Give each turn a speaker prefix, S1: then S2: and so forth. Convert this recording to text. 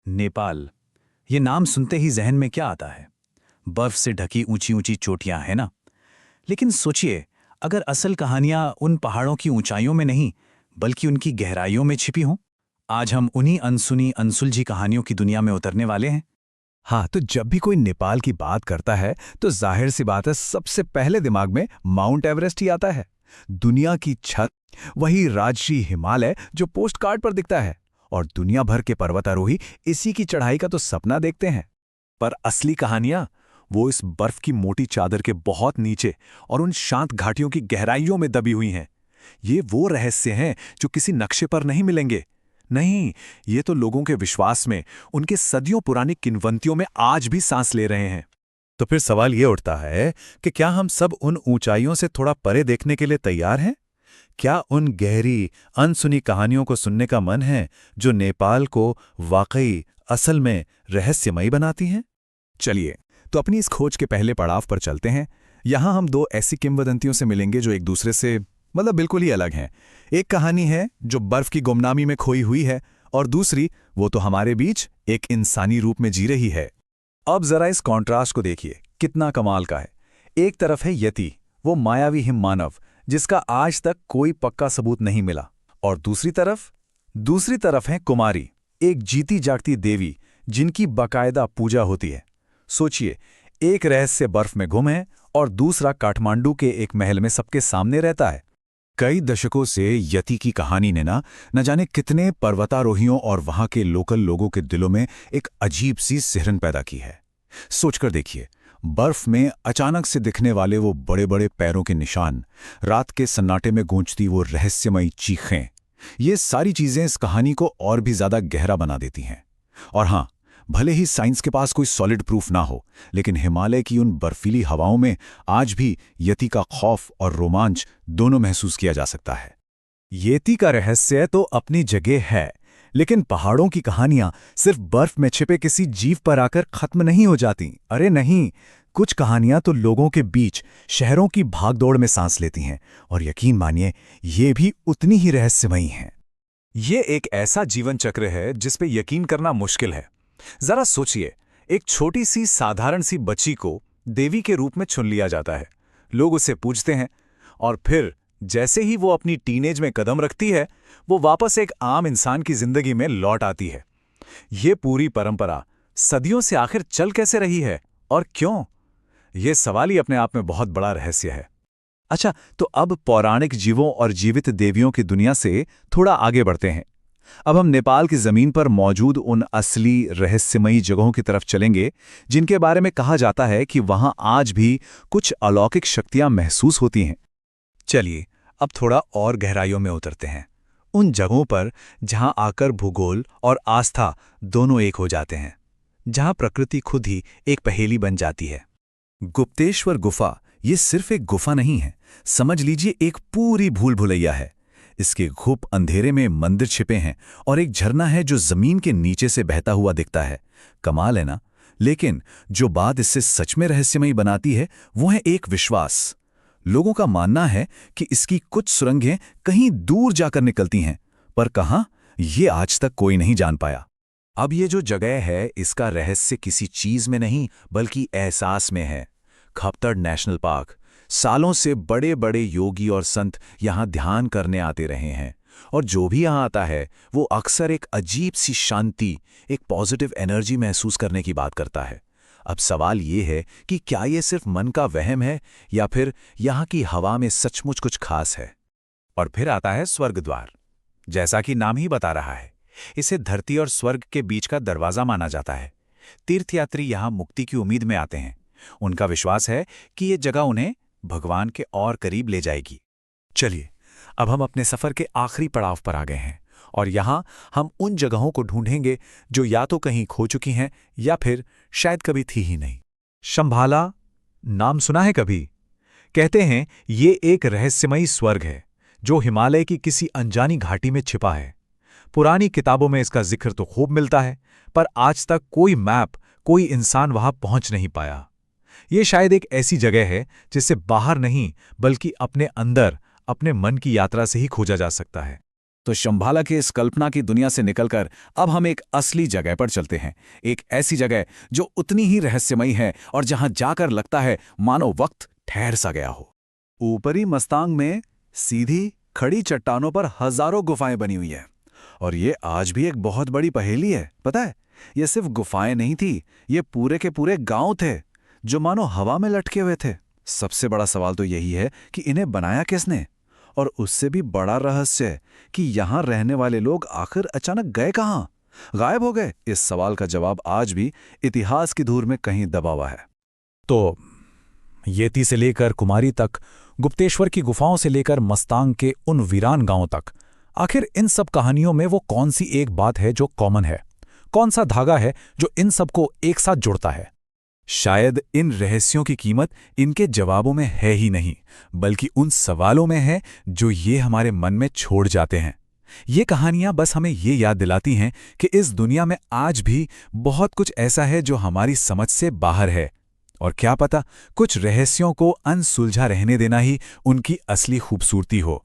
S1: नेपाल। ये नाम सुनते ही जहन में क्या आता है? बर्फ से ढकी ऊंची ऊंची चोटियां, है ना? लेकिन सोचिए, अगर असल कहानियां उन पहाड़ों की ऊंचाइयों में नहीं, बल्कि उनकी गहराइयों में छिपी हों। आज हम उन्हीं अनसुनी अनसुलझी कहानियों की दुनिया में उतरने वाले हैं।
S2: हाँ, तो जब भी कोई नेपाल की बात करता है तो जाहिर सी बात है, सबसे पहले दिमाग में माउंट एवरेस्ट ही आता है। दुनिया की छत, वही राजसी हिमालय जो पोस्ट कार्ड पर दिखता है, और दुनिया भर के पर्वतारोही इसी की चढ़ाई का तो सपना देखते हैं। पर असली कहानियां वो इस बर्फ की मोटी चादर के बहुत नीचे और उन शांत घाटियों की गहराइयों में दबी हुई हैं। ये वो रहस्य हैं जो किसी नक्शे पर नहीं मिलेंगे। नहीं, ये तो लोगों के विश्वास में, उनके सदियों पुरानी किंवदंतियों में आज भी सांस ले रहे हैं। तो फिर सवाल ये उठता है कि क्या हम सब उन ऊंचाइयों से थोड़ा परे देखने के लिए तैयार हैं? क्या उन गहरी, अनसुनी कहानियों को सुनने का मन है जो नेपाल को वाकई, असल में रहस्यमयी बनाती हैं? चलिए, तो अपनी इस खोज के पहले पड़ाव पर चलते हैं। यहां हम दो ऐसी किंवदंतियों से मिलेंगे जो एक दूसरे से बिल्कुल ही अलग हैं। एक कहानी है जो बर्फ की गुमनामी में खोई हुई है, और दूसरी वो तो हमारे बीच एक इंसानी रूप में जी रही है। अब जरा इस कॉन्ट्रास्ट को देखिए, कितना कमाल का है। एक तरफ है यति, वो मायावी हिम मानव जिसका आज तक कोई पक्का सबूत नहीं मिला, और दूसरी तरफ है कुमारी, एक जीती जागती देवी जिनकी बाकायदा पूजा होती है। सोचिए, एक रहस्य बर्फ में गुम है और दूसरा काठमांडू के एक महल में सबके सामने रहता है। कई दशकों से यति की कहानी ने न जाने कितने पर्वतारोहियों और वहां के लोकल लोगों के दिलों में एक अजीब सी सिहरन पैदा की है। सोचकर देखिए, बर्फ में अचानक से दिखने वाले वो बड़े बड़े पैरों के निशान, रात के सन्नाटे में गूंजती वो रहस्यमयी चीखें, ये सारी चीजें इस कहानी को और भी ज्यादा गहरा बना देती हैं। और हां, भले ही साइंस के पास कोई सॉलिड प्रूफ ना हो, लेकिन हिमालय की उन बर्फीली हवाओं में आज भी यति का खौफ और रोमांच दोनों महसूस किया जा सकता है। यति का रहस्य तो अपनी जगह है, लेकिन पहाड़ों की कहानियां सिर्फ बर्फ में छिपे किसी जीव पर आकर खत्म नहीं हो जाती। अरे नहीं, कुछ कहानियां तो लोगों के बीच, शहरों की भागदौड़ में सांस लेती हैं, और यकीन मानिए, ये भी उतनी ही रहस्यमयी हैं। ये एक ऐसा जीवन चक्र है जिस पे यकीन करना मुश्किल है। जरा सोचिए, एक छोटी सी साधारण सी बच्ची को देवी के रूप में चुन लिया जाता है। लोग उसे पूजते हैं, और फिर जैसे ही वो अपनी टीनेज में कदम रखती है, वो वापस एक आम इंसान की जिंदगी में लौट आती है। ये पूरी परंपरा सदियों से आखिर चल कैसे रही है, और क्यों? ये सवाल ही अपने आप में बहुत बड़ा रहस्य है। अच्छा, तो अब पौराणिक जीवों और जीवित देवियों की दुनिया से थोड़ा आगे बढ़ते हैं। अब हम नेपाल की जमीन पर मौजूद उन असली रहस्यमयी जगहों की तरफ चलेंगे जिनके बारे में कहा जाता है कि वहां आज भी कुछ अलौकिक शक्तियां महसूस होती हैं। चलिए, अब थोड़ा और गहराइयों में उतरते हैं, उन जगहों पर जहां आकर भूगोल और आस्था दोनों एक हो जाते हैं, जहां प्रकृति खुद ही एक पहेली बन जाती है। गुप्तेश्वर गुफा ये सिर्फ एक गुफा नहीं है, समझ लीजिए एक पूरी भूल भुलैया है। इसके घुप अंधेरे में मंदिर छिपे हैं, और एक झरना है जो जमीन के नीचे से बहता हुआ दिखता है। कमाल है ना? लेकिन जो बात इससे सच में रहस्यमयी बनाती है, वो है एक विश्वास। लोगों का मानना है कि इसकी कुछ सुरंगें कहीं दूर जाकर निकलती हैं, पर कहां, ये आज तक कोई नहीं जान पाया। अब ये जो जगह है, इसका रहस्य किसी चीज में नहीं बल्कि एहसास में है। खपतड़ नेशनल पार्क, सालों से बड़े बड़े योगी और संत यहां ध्यान करने आते रहे हैं, और जो भी यहां आता है वो अक्सर एक अजीब सी शांति, एक पॉजिटिव एनर्जी महसूस करने की बात करता है। अब सवाल ये है कि क्या ये सिर्फ मन का वहम है, या फिर यहां की हवा में सचमुच कुछ खास है? और फिर आता है स्वर्ग द्वार। जैसा कि नाम ही बता रहा है, इसे धरती और स्वर्ग के बीच का दरवाजा माना जाता है। तीर्थयात्री यहां मुक्ति की उम्मीद में आते हैं। उनका विश्वास है कि ये जगह उन्हें भगवान के और करीब ले जाएगी। चलिए, अब हम अपने सफर के आखिरी पड़ाव पर आ गए हैं, और यहां हम उन जगहों को ढूंढेंगे जो या तो कहीं खो चुकी हैं, या फिर शायद कभी थी ही नहीं। शंभाला नाम सुना है कभी? कहते हैं ये एक रहस्यमयी स्वर्ग है जो हिमालय की किसी अनजानी घाटी में छिपा है। पुरानी किताबों में इसका जिक्र तो खूब मिलता है, पर आज तक कोई मैप, कोई इंसान वहां पहुंच नहीं पाया। ये शायद एक ऐसी जगह है जिसे बाहर नहीं बल्कि अपने अंदर, अपने मन की यात्रा से ही खोजा जा सकता है। तो शंभाला के इस कल्पना की दुनिया से निकलकर अब हम एक असली जगह पर चलते हैं, एक ऐसी जगह जो उतनी ही रहस्यमयी है और जहां जाकर लगता है मानो वक्त ठहर सा गया हो। ऊपरी मस्तांग में सीधी खड़ी चट्टानों पर हजारों गुफाएं बनी हुई हैं और ये आज भी एक बहुत बड़ी पहेली है। पता है, ये सिर्फ गुफाएं नहीं थी, ये पूरे के पूरे गांव थे जो मानो हवा में लटके हुए थे। सबसे बड़ा सवाल तो यही है कि इन्हें बनाया किसने, और उससे भी बड़ा रहस्य कि यहां रहने वाले लोग आखिर अचानक गए कहां, गायब हो गए। इस सवाल का जवाब आज भी इतिहास की धूल में कहीं दबा हुआ है।
S3: तो येती से लेकर कुमारी तक, गुप्तेश्वर की गुफाओं से लेकर मस्तांग के उन वीरान गांवों तक, आखिर इन सब कहानियों में वो कौन सी एक बात है जो कॉमन है? कौन सा धागा है जो इन सबको एक साथ जोड़ता है?
S2: शायद इन रहस्यों की कीमत इनके जवाबों में है ही नहीं, बल्कि उन सवालों में है जो ये हमारे मन में छोड़ जाते हैं। ये कहानियां बस हमें ये याद दिलाती हैं कि इस दुनिया में आज भी बहुत कुछ ऐसा है जो हमारी समझ से बाहर है, और क्या पता कुछ रहस्यों को अनसुलझा रहने देना ही उनकी असली खूबसूरती हो।